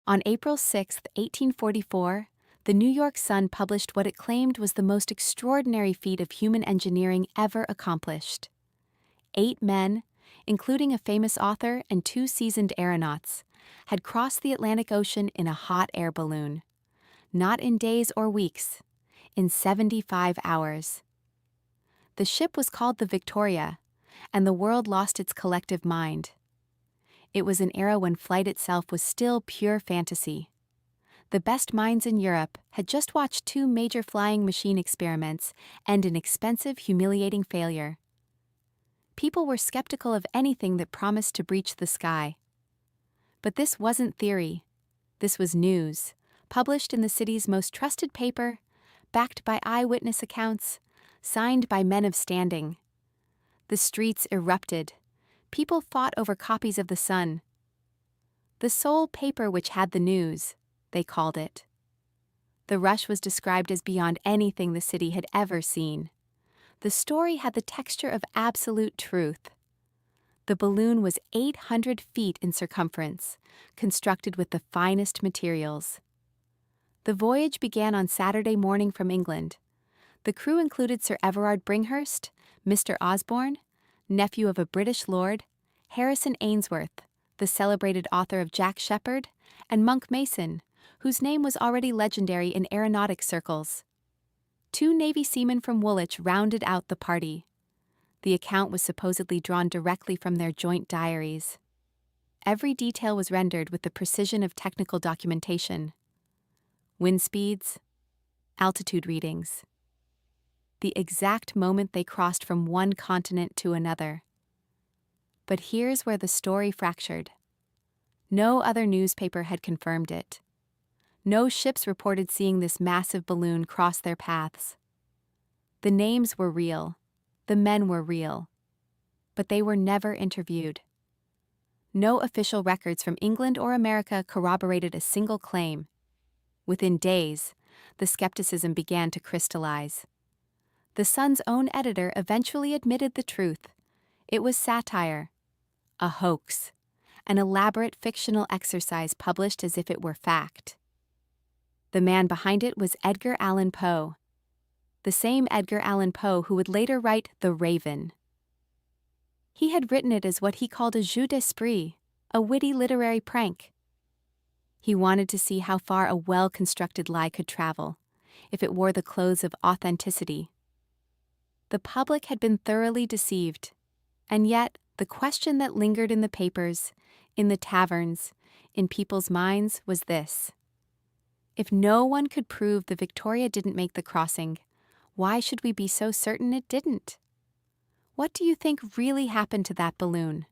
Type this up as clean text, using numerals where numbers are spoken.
On April 6, 1844, the New York Sun published what it claimed was the most extraordinary feat of human engineering ever accomplished. 8 men, including a famous author and 2 seasoned aeronauts, had crossed the Atlantic Ocean in a hot air balloon. Not in days or weeks, in 75 hours. The ship was called the Victoria, and the world lost its collective mind. It was an era when flight itself was still pure fantasy. The best minds in Europe had just watched 2 major flying machine experiments end in expensive, humiliating failure. People were skeptical of anything that promised to breach the sky. But this wasn't theory. This was news, published in the city's most trusted paper, backed by eyewitness accounts, signed by men of standing. The streets erupted. People fought over copies of the Sun. The sole paper which had the news, they called it. The rush was described as beyond anything the city had ever seen. The story had the texture of absolute truth. The balloon was 800 feet in circumference, constructed with the finest materials. The voyage began on Saturday morning from England. The crew included Sir Everard Bringhurst, Mr. Osborne, nephew of a British lord, Harrison Ainsworth, the celebrated author of Jack Sheppard, and Monk Mason, whose name was already legendary in aeronautic circles. 2 Navy seamen from Woolwich rounded out the party. The account was supposedly drawn directly from their joint diaries. Every detail was rendered with the precision of technical documentation. Wind speeds, altitude readings. The exact moment they crossed from one continent to another. But here's where the story fractured. No other newspaper had confirmed it. No ships reported seeing this massive balloon cross their paths. The names were real. The men were real. But they were never interviewed. No official records from England or America corroborated a single claim. Within days, the skepticism began to crystallize. The Sun's own editor eventually admitted the truth. It was satire, a hoax, an elaborate fictional exercise published as if it were fact. The man behind it was Edgar Allan Poe, the same Edgar Allan Poe who would later write The Raven. He had written it as what he called a jeu d'esprit, a witty literary prank. He wanted to see how far a well-constructed lie could travel, if it wore the clothes of authenticity. The public had been thoroughly deceived, and yet the question that lingered in the papers, in the taverns, in people's minds was this. If no one could prove the Victoria didn't make the crossing, why should we be so certain it didn't? What do you think really happened to that balloon?